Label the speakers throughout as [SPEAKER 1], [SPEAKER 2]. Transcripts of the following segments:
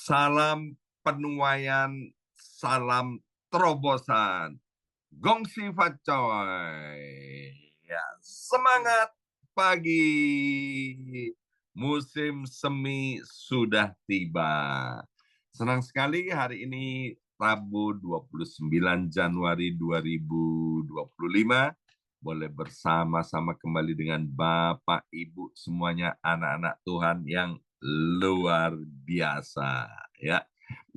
[SPEAKER 1] Salam penuaian, salam terobosan. Gongsi Facoy. Ya, semangat pagi. Musim semi sudah tiba. Senang sekali hari ini Rabu 29 Januari 2025 boleh bersama-sama kembali dengan Bapak Ibu semuanya anak-anak Tuhan yang luar biasa ya.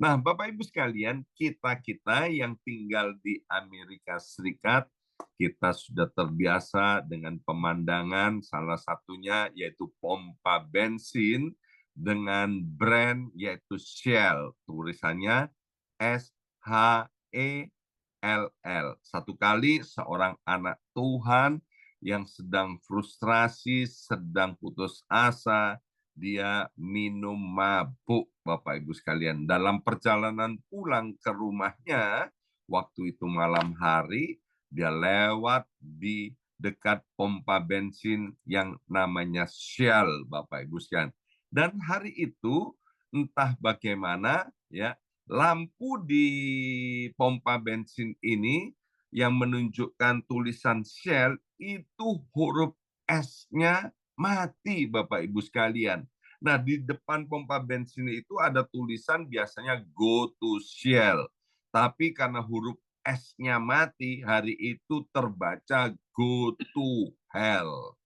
[SPEAKER 1] Nah, Bapak Ibu sekalian, kita-kita yang tinggal di Amerika Serikat, kita sudah terbiasa dengan pemandangan salah satunya yaitu pompa bensin dengan brand yaitu Shell. Tulisannya SHELL. Satu kali seorang anak Tuhan yang sedang frustrasi, sedang putus asa, dia minum mabuk, Bapak Ibu sekalian. Dalam perjalanan pulang ke rumahnya, waktu itu malam hari, dia lewat di dekat pompa bensin yang namanya Shell, Bapak Ibu sekalian. Dan hari itu, entah bagaimana, ya lampu di pompa bensin ini yang menunjukkan tulisan Shell itu huruf S-nya mati, Bapak Ibu sekalian. Nah, di depan pompa bensin itu ada tulisan biasanya go to Shell. Tapi karena huruf S-nya mati, hari itu terbaca go to hell.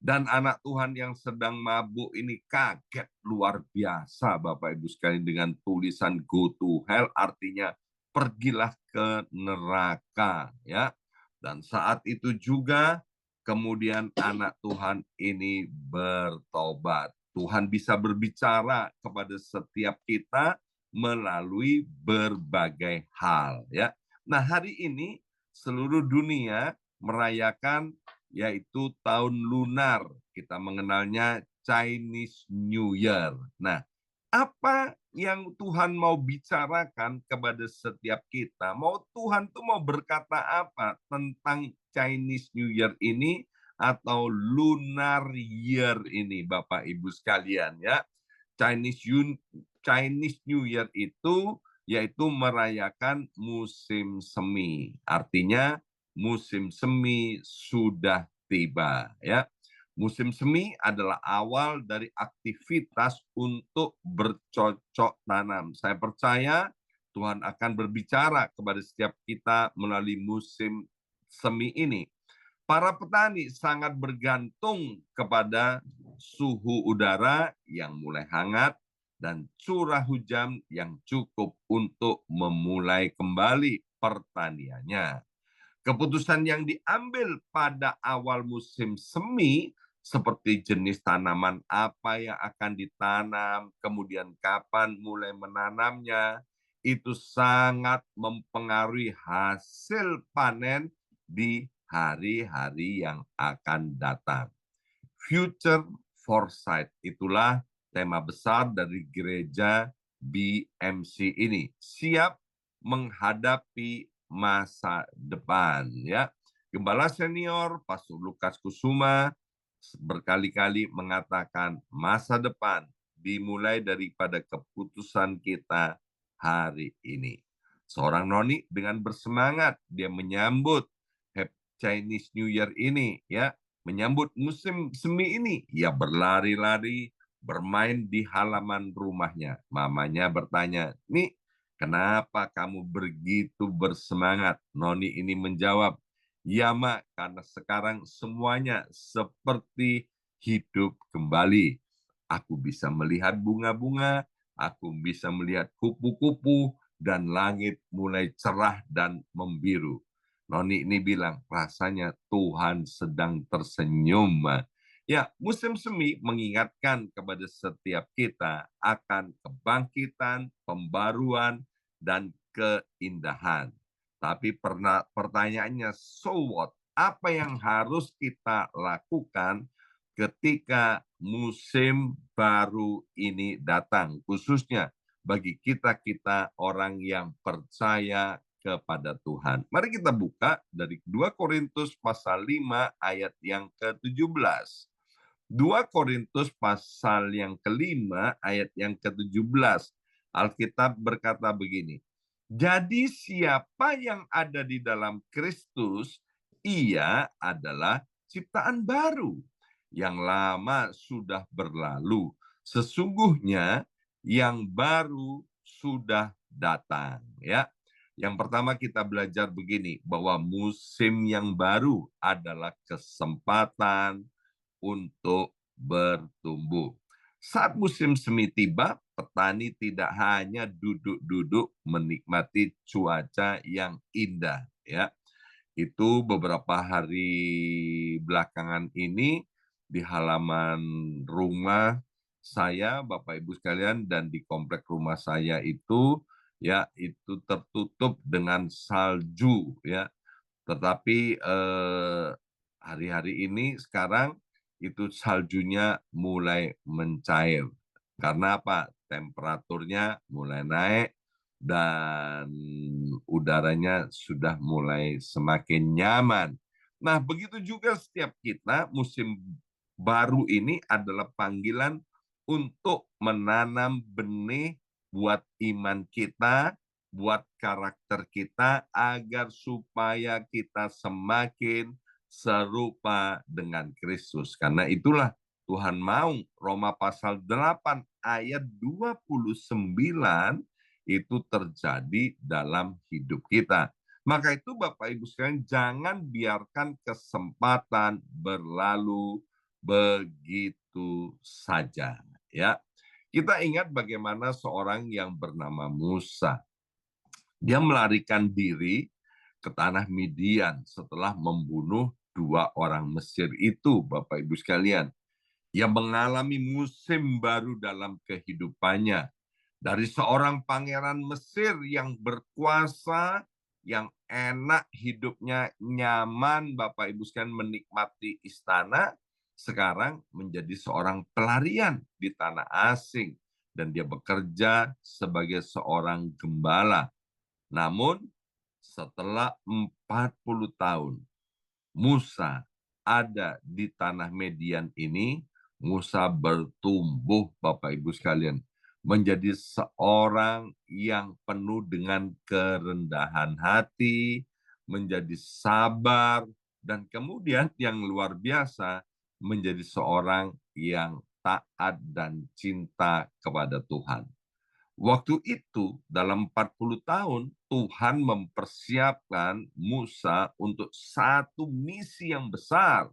[SPEAKER 1] Dan anak Tuhan yang sedang mabuk ini kaget luar biasa, Bapak Ibu sekalian, dengan tulisan go to hell, artinya pergilah ke neraka, ya. Dan saat itu juga kemudian anak Tuhan ini bertobat. Tuhan bisa berbicara kepada setiap kita melalui berbagai hal, ya. Nah, hari ini seluruh dunia merayakan yaitu tahun lunar. Kita mengenalnya Chinese New Year. Nah, apa yang Tuhan mau bicarakan kepada setiap kita? Tuhan tuh mau berkata apa tentang Chinese New Year ini atau Lunar Year ini, Bapak Ibu sekalian ya? Chinese New Year itu yaitu merayakan musim semi. Artinya musim semi sudah tiba ya. Musim semi adalah awal dari aktivitas untuk bercocok tanam. Saya percaya Tuhan akan berbicara kepada setiap kita melalui musim semi ini. Para petani sangat bergantung kepada suhu udara yang mulai hangat dan curah hujan yang cukup untuk memulai kembali pertaniannya. Keputusan yang diambil pada awal musim semi seperti jenis tanaman apa yang akan ditanam, kemudian kapan mulai menanamnya, itu sangat mempengaruhi hasil panen di hari-hari yang akan datang. Future Foresight, itulah tema besar dari gereja BMC ini. Siap menghadapi masa depan ya. Gembala senior Pastor Lukas Kusuma berkali-kali mengatakan masa depan dimulai daripada keputusan kita hari ini. Seorang noni dengan bersemangat dia menyambut Chinese New Year ini ya, menyambut musim semi ini. Ia berlari-lari, bermain di halaman rumahnya. Mamanya bertanya, "Nih, kenapa kamu begitu bersemangat?" Noni ini menjawab, "Ya, Mak, karena sekarang semuanya seperti hidup kembali. Aku bisa melihat bunga-bunga, aku bisa melihat kupu-kupu, dan langit mulai cerah dan membiru." Noni ini bilang, rasanya Tuhan sedang tersenyum. Ya, musim semi mengingatkan kepada setiap kita akan kebangkitan, pembaruan, dan keindahan. Tapi pertanyaannya, so what? Apa yang harus kita lakukan ketika musim baru ini datang? Khususnya bagi kita-kita orang yang percaya kepada Tuhan. Mari kita buka dari 2 Korintus pasal 5 ayat yang ke-17. 2 Korintus pasal yang kelima ayat yang ke-17. Alkitab berkata begini, jadi siapa yang ada di dalam Kristus, ia adalah ciptaan baru. Yang lama sudah berlalu, sesungguhnya yang baru sudah datang. Ya, yang pertama kita belajar begini, bahwa musim yang baru adalah kesempatan untuk bertumbuh. Saat musim semi tiba, petani tidak hanya duduk-duduk menikmati cuaca yang indah, ya. Itu beberapa hari belakangan ini di halaman rumah saya, Bapak Ibu sekalian, dan di komplek rumah saya itu, ya, itu tertutup dengan salju, ya. Tetapi hari-hari ini sekarang itu saljunya mulai mencair. Karena apa? Temperaturnya mulai naik dan udaranya sudah mulai semakin nyaman. Nah, begitu juga setiap kita, musim baru ini adalah panggilan untuk menanam benih buat iman kita, buat karakter kita, agar supaya kita semakin serupa dengan Kristus. Karena itulah Tuhan mau, Roma pasal 8 ayat 29 itu terjadi dalam hidup kita. Maka itu Bapak Ibu sekalian, jangan biarkan kesempatan berlalu begitu saja, ya. Kita ingat bagaimana seorang yang bernama Musa. Dia melarikan diri ke tanah Midian setelah membunuh 2 orang Mesir itu, Bapak Ibu sekalian. Ia mengalami musim baru dalam kehidupannya. Dari seorang pangeran Mesir yang berkuasa, yang enak hidupnya, nyaman, Bapak Ibu sekalian, menikmati istana, sekarang menjadi seorang pelarian di tanah asing. Dan dia bekerja sebagai seorang gembala. Namun setelah 40 tahun Musa ada di tanah Median ini, Musa bertumbuh, Bapak Ibu sekalian, menjadi seorang yang penuh dengan kerendahan hati, menjadi sabar, dan kemudian yang luar biasa, menjadi seorang yang taat dan cinta kepada Tuhan. Waktu itu, dalam 40 tahun, Tuhan mempersiapkan Musa untuk satu misi yang besar,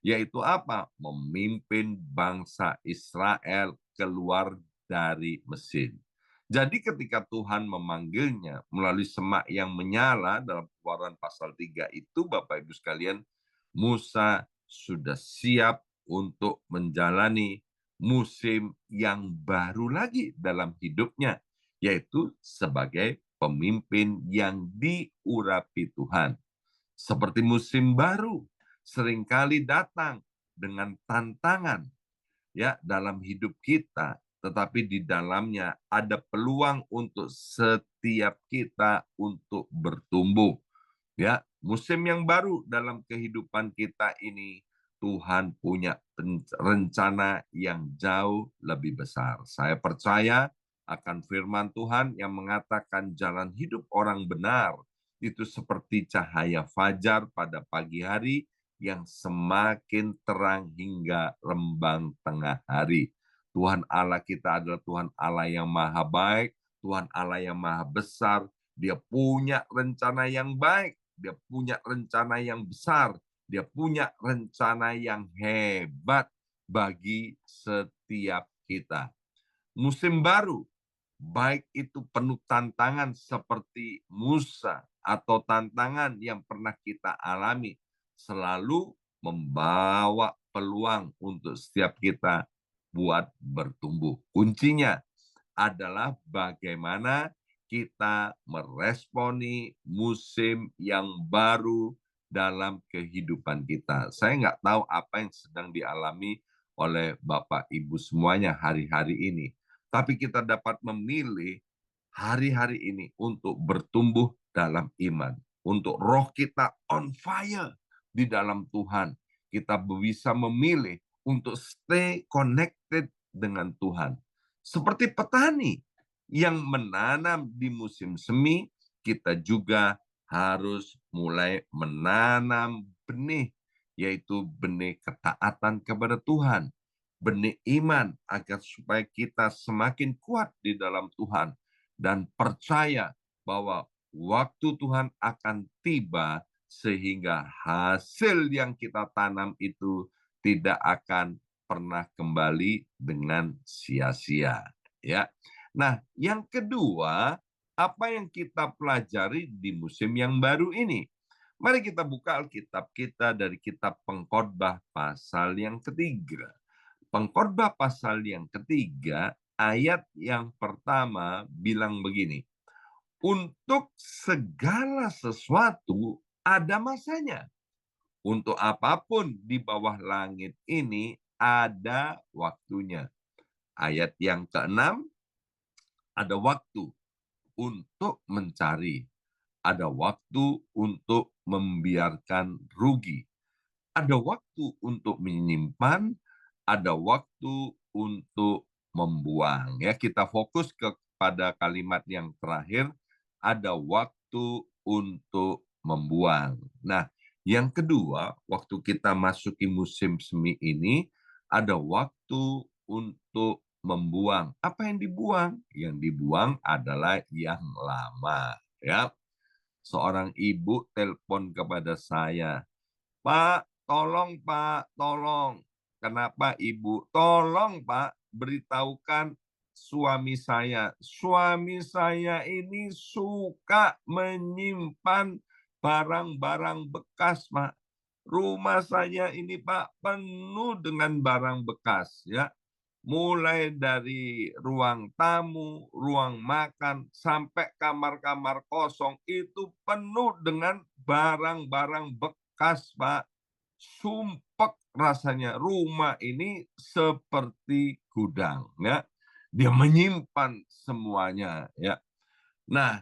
[SPEAKER 1] yaitu apa? Memimpin bangsa Israel keluar dari Mesir. Jadi ketika Tuhan memanggilnya melalui semak yang menyala dalam Keluaran pasal 3 itu, Bapak Ibu sekalian, Musa sudah siap untuk menjalani musim yang baru lagi dalam hidupnya, yaitu sebagai pemimpin yang diurapi Tuhan. Seperti musim baru, seringkali datang dengan tantangan, ya, dalam hidup kita, tetapi di dalamnya ada peluang untuk setiap kita untuk bertumbuh. Ya, musim yang baru dalam kehidupan kita ini, Tuhan punya rencana yang jauh lebih besar. Saya percaya akan firman Tuhan yang mengatakan jalan hidup orang benar itu seperti cahaya fajar pada pagi hari yang semakin terang hingga rembang tengah hari. Tuhan Allah kita adalah Tuhan Allah yang maha baik, Tuhan Allah yang maha besar. Dia punya rencana yang baik, dia punya rencana yang besar, dia punya rencana yang hebat bagi setiap kita. Musim baru, baik itu penuh tantangan seperti Musa atau tantangan yang pernah kita alami, selalu membawa peluang untuk setiap kita buat bertumbuh. Kuncinya adalah bagaimana kita meresponi musim yang baru dalam kehidupan kita. Saya nggak tahu apa yang sedang dialami oleh Bapak Ibu semuanya hari-hari ini. Tapi kita dapat memilih hari-hari ini untuk bertumbuh dalam iman. Untuk roh kita on fire di dalam Tuhan. Kita bisa memilih untuk stay connected dengan Tuhan. Seperti petani, yang menanam di musim semi, kita juga harus mulai menanam benih, yaitu benih ketaatan kepada Tuhan, benih iman agar supaya kita semakin kuat di dalam Tuhan dan percaya bahwa waktu Tuhan akan tiba sehingga hasil yang kita tanam itu tidak akan pernah kembali dengan sia-sia, ya. Nah, yang kedua, apa yang kita pelajari di musim yang baru ini? Mari kita buka Alkitab kita dari kitab Pengkhotbah pasal yang ketiga. Pengkhotbah pasal yang ketiga, ayat yang pertama bilang begini, untuk segala sesuatu ada masanya. Untuk apapun di bawah langit ini ada waktunya. Ayat yang keenam, ada waktu untuk mencari, ada waktu untuk membiarkan rugi, ada waktu untuk menyimpan, ada waktu untuk membuang. Ya, kita fokus kepada kalimat yang terakhir, ada waktu untuk membuang. Nah, yang kedua, waktu kita masuki musim semi ini, ada waktu untuk membuang. Apa yang dibuang? Yang dibuang adalah yang lama. Ya, seorang ibu telepon kepada saya, Pak, tolong Pak, tolong. Kenapa Ibu? Tolong Pak, beritahukan suami saya. Suami saya ini suka menyimpan barang-barang bekas, Pak. Rumah saya ini Pak penuh dengan barang bekas, ya. Mulai dari ruang tamu, ruang makan, sampai kamar-kamar kosong itu penuh dengan barang-barang bekas, Pak. Sumpek rasanya. Rumah ini seperti gudang, ya. Dia menyimpan semuanya, ya. Nah,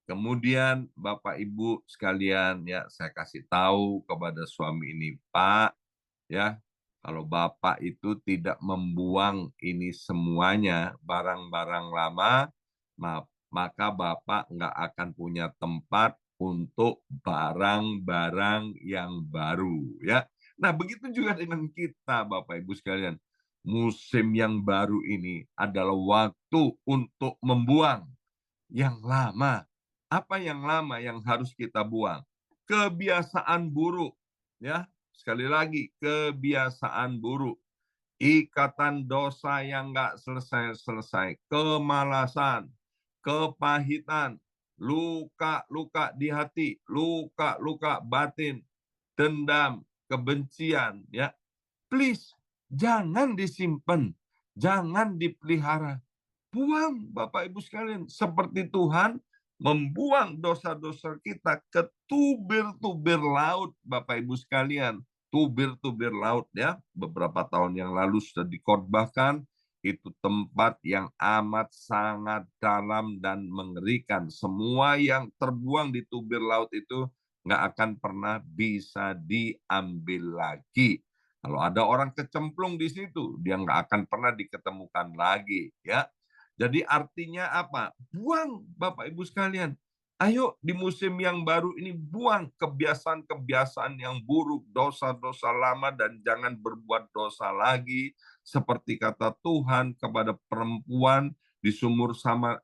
[SPEAKER 1] kemudian Bapak Ibu sekalian, ya, saya kasih tahu kepada suami ini, Pak, ya, kalau Bapak itu tidak membuang ini semuanya, barang-barang lama, maka Bapak nggak akan punya tempat untuk barang-barang yang baru, ya. Nah, begitu juga dengan kita, Bapak Ibu sekalian. Musim yang baru ini adalah waktu untuk membuang yang lama. Apa yang lama yang harus kita buang? Kebiasaan buruk, ya. Sekali lagi, kebiasaan buruk, ikatan dosa yang nggak selesai-selesai, kemalasan, kepahitan, luka-luka di hati, luka-luka batin, dendam, kebencian, ya. Please, jangan disimpan, jangan dipelihara. Buang, Bapak Ibu sekalian. Seperti Tuhan membuang dosa-dosa kita ke tubir-tubir laut, Bapak Ibu sekalian. Tubir-tubir laut, ya. Beberapa tahun yang lalu sudah dikhotbahkan, itu tempat yang amat sangat dalam dan mengerikan. Semua yang terbuang di tubir laut itu nggak akan pernah bisa diambil lagi. Kalau ada orang kecemplung di situ, dia nggak akan pernah diketemukan lagi, ya. Jadi artinya apa? Buang, Bapak Ibu sekalian. Ayo di musim yang baru ini buang kebiasaan-kebiasaan yang buruk, dosa-dosa lama, dan jangan berbuat dosa lagi. Seperti kata Tuhan kepada perempuan di sumur sama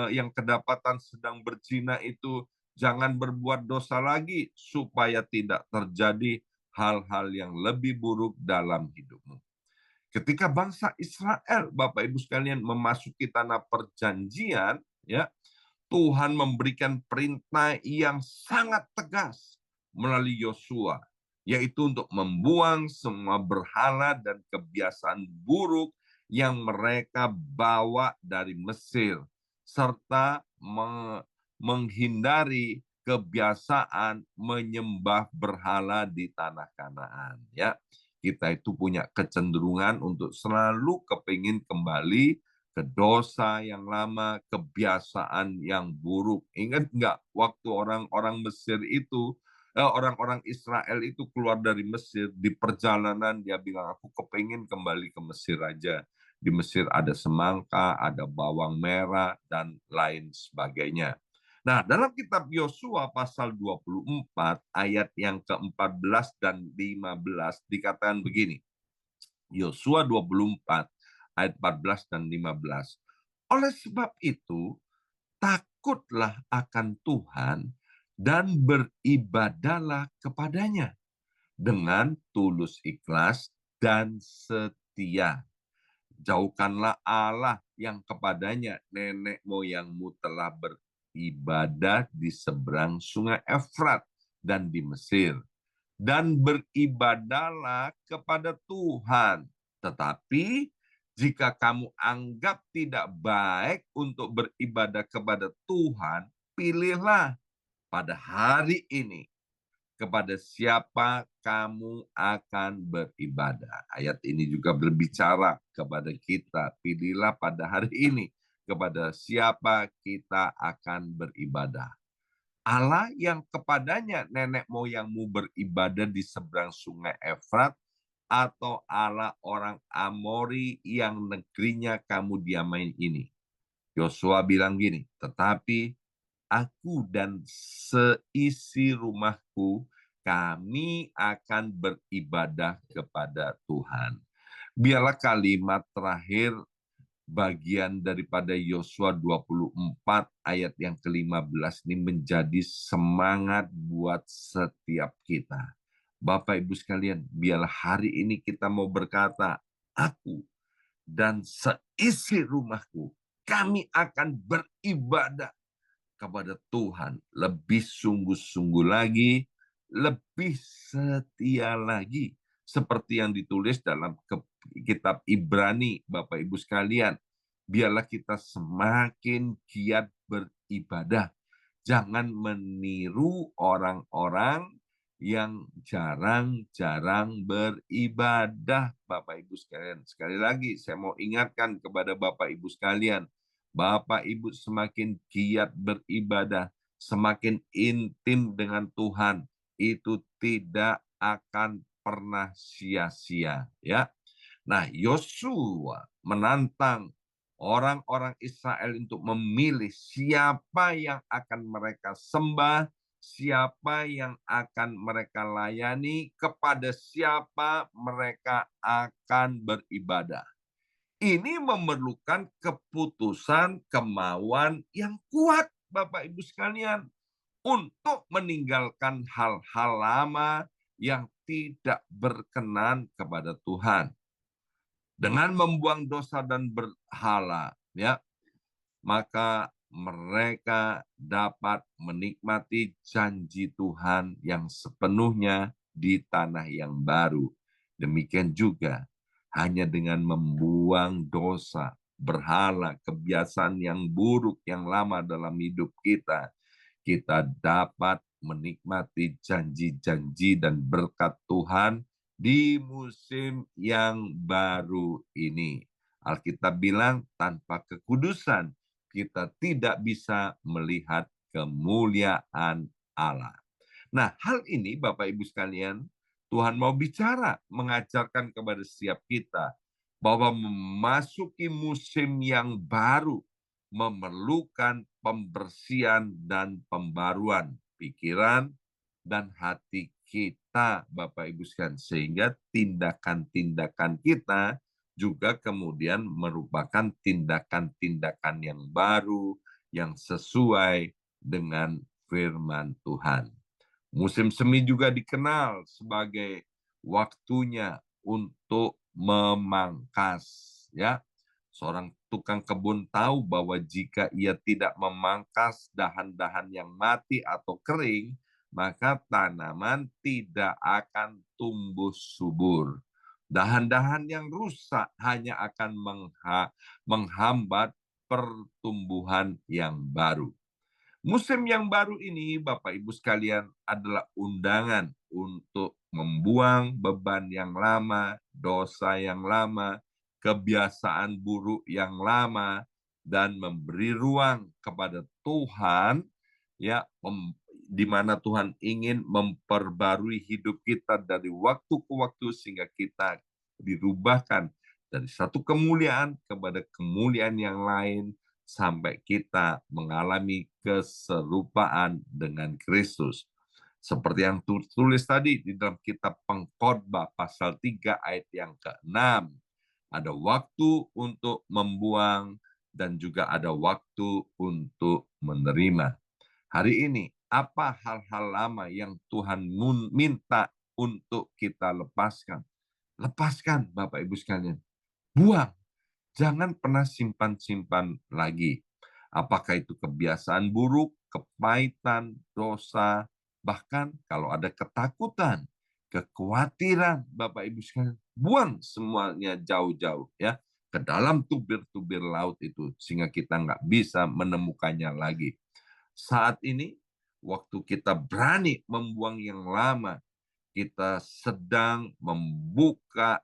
[SPEAKER 1] yang kedapatan sedang berzina itu, jangan berbuat dosa lagi supaya tidak terjadi hal-hal yang lebih buruk dalam hidupmu. Ketika bangsa Israel, Bapak Ibu sekalian, memasuki tanah perjanjian, ya, Tuhan memberikan perintah yang sangat tegas melalui Yosua, yaitu untuk membuang semua berhala dan kebiasaan buruk yang mereka bawa dari Mesir, serta menghindari kebiasaan menyembah berhala di tanah Kanaan. Ya, kita itu punya kecenderungan untuk selalu kepingin kembali ke dosa yang lama, kebiasaan yang buruk. Ingat nggak waktu orang-orang Mesir itu, orang-orang Israel itu keluar dari Mesir, di perjalanan dia bilang, aku kepingin kembali ke Mesir aja. Di Mesir ada semangka, ada bawang merah, dan lain sebagainya. Nah, dalam kitab Yosua pasal 24 ayat yang ke-14 dan 15 dikatakan begini. Yosua 24 ayat 14 dan 15. Oleh sebab itu, takutlah akan Tuhan dan beribadahlah kepadanya dengan tulus ikhlas dan setia. Jauhkanlah Allah yang kepadanya nenek moyangmu telah beribadah di seberang sungai Efrat dan di Mesir. Dan beribadahlah kepada Tuhan. Tetapi jika kamu anggap tidak baik untuk beribadah kepada Tuhan, pilihlah pada hari ini kepada siapa kamu akan beribadah. Ayat ini juga berbicara kepada kita, pilihlah pada hari ini kepada siapa kita akan beribadah. Allah yang kepadanya nenek moyangmu beribadah di seberang sungai Efrat, atau Allah orang Amori yang negerinya kamu diamain ini. Yosua bilang gini, tetapi aku dan seisi rumahku, kami akan beribadah kepada Tuhan. Biarlah kalimat terakhir bagian daripada Yosua 24 ayat yang ke-15 ini menjadi semangat buat setiap kita. Bapak Ibu sekalian, biarlah hari ini kita mau berkata, aku dan seisi rumahku, kami akan beribadah kepada Tuhan lebih sungguh-sungguh lagi, lebih setia lagi. Seperti yang ditulis dalam kitab Ibrani, Bapak Ibu sekalian. Biarlah kita semakin giat beribadah. Jangan meniru orang-orang yang jarang-jarang beribadah, Bapak Ibu sekalian. Sekali lagi, saya mau ingatkan kepada Bapak Ibu sekalian, Bapak Ibu semakin giat beribadah, semakin intim dengan Tuhan, itu tidak akan pernah sia-sia, ya. Nah, Yosua menantang orang-orang Israel untuk memilih siapa yang akan mereka sembah, siapa yang akan mereka layani, kepada siapa mereka akan beribadah. Ini memerlukan keputusan, kemauan yang kuat, Bapak Ibu sekalian, untuk meninggalkan hal-hal lama yang tidak berkenan kepada Tuhan. Dengan membuang dosa dan berhala, ya, maka mereka dapat menikmati janji Tuhan yang sepenuhnya di tanah yang baru. Demikian juga hanya dengan membuang dosa, berhala, kebiasaan yang buruk yang lama dalam hidup kita, kita dapat menikmati janji-janji dan berkat Tuhan di musim yang baru ini. Alkitab bilang, tanpa kekudusan kita tidak bisa melihat kemuliaan Allah. Nah, hal ini Bapak Ibu sekalian, Tuhan mau bicara, mengajarkan kepada setiap kita bahwa memasuki musim yang baru memerlukan pembersihan dan pembaruan pikiran dan hati kita, Bapak Ibu sekalian, sehingga tindakan-tindakan kita juga kemudian merupakan tindakan-tindakan yang baru, yang sesuai dengan firman Tuhan. Musim semi juga dikenal sebagai waktunya untuk memangkas, ya. Seorang tukang kebun tahu bahwa jika ia tidak memangkas dahan-dahan yang mati atau kering, maka tanaman tidak akan tumbuh subur. Dahan-dahan yang rusak hanya akan menghambat pertumbuhan yang baru. Musim yang baru ini, Bapak Ibu sekalian, adalah undangan untuk membuang beban yang lama, dosa yang lama, kebiasaan buruk yang lama, dan memberi ruang kepada Tuhan, ya, di mana Tuhan ingin memperbarui hidup kita dari waktu ke waktu sehingga kita dirubahkan dari satu kemuliaan kepada kemuliaan yang lain sampai kita mengalami keserupaan dengan Kristus. Seperti yang tulis tadi di dalam kitab Pengkhotbah pasal 3 ayat yang ke-6. Ada waktu untuk membuang dan juga ada waktu untuk menerima. Hari ini, apa hal-hal lama yang Tuhan minta untuk kita lepaskan? Lepaskan, Bapak Ibu sekalian. Buang. Jangan pernah simpan-simpan lagi. Apakah itu kebiasaan buruk, kepahitan, dosa, bahkan kalau ada ketakutan, kekhawatiran, Bapak Ibu sekalian, buang semuanya jauh-jauh ya ke dalam tubir-tubir laut itu sehingga kita nggak bisa menemukannya lagi. Saat ini, waktu kita berani membuang yang lama, kita sedang membuka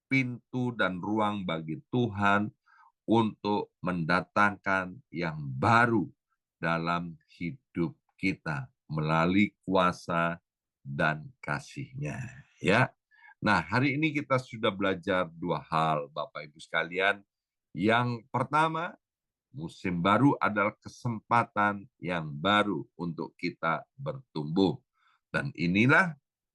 [SPEAKER 1] pintu dan ruang bagi Tuhan untuk mendatangkan yang baru dalam hidup kita melalui kuasa dan kasih-Nya. Ya. Nah, hari ini kita sudah belajar dua hal, Bapak Ibu sekalian. Yang pertama, musim baru adalah kesempatan yang baru untuk kita bertumbuh. Dan inilah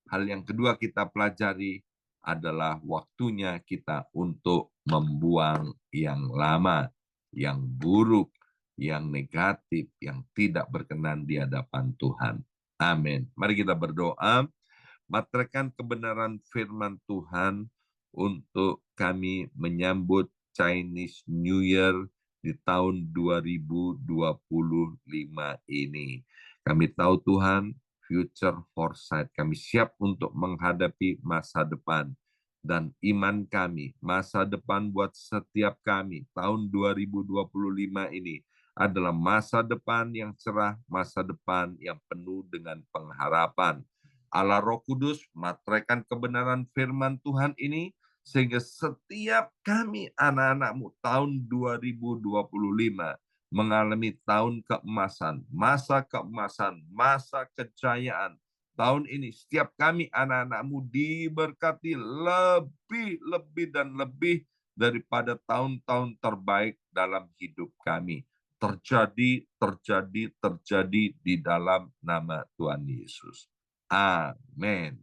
[SPEAKER 1] hal yang kedua kita pelajari adalah waktunya kita untuk membuang yang lama, yang buruk, yang negatif, yang tidak berkenan di hadapan Tuhan. Amin. Mari kita berdoa, materaikan kebenaran firman Tuhan untuk kami menyambut Chinese New Year di tahun 2025 ini. Kami tahu Tuhan, future foresight, kami siap untuk menghadapi masa depan. Dan iman kami, masa depan buat setiap kami, tahun 2025 ini adalah masa depan yang cerah, masa depan yang penuh dengan pengharapan. Allah Roh Kudus, materaikan kebenaran firman Tuhan ini, sehingga setiap kami anak-anak-Mu tahun 2025 mengalami tahun keemasan, masa kejayaan. Tahun ini setiap kami anak-anak-Mu diberkati lebih dan lebih daripada tahun-tahun terbaik dalam hidup kami. Terjadi di dalam nama Tuhan Yesus. Amin.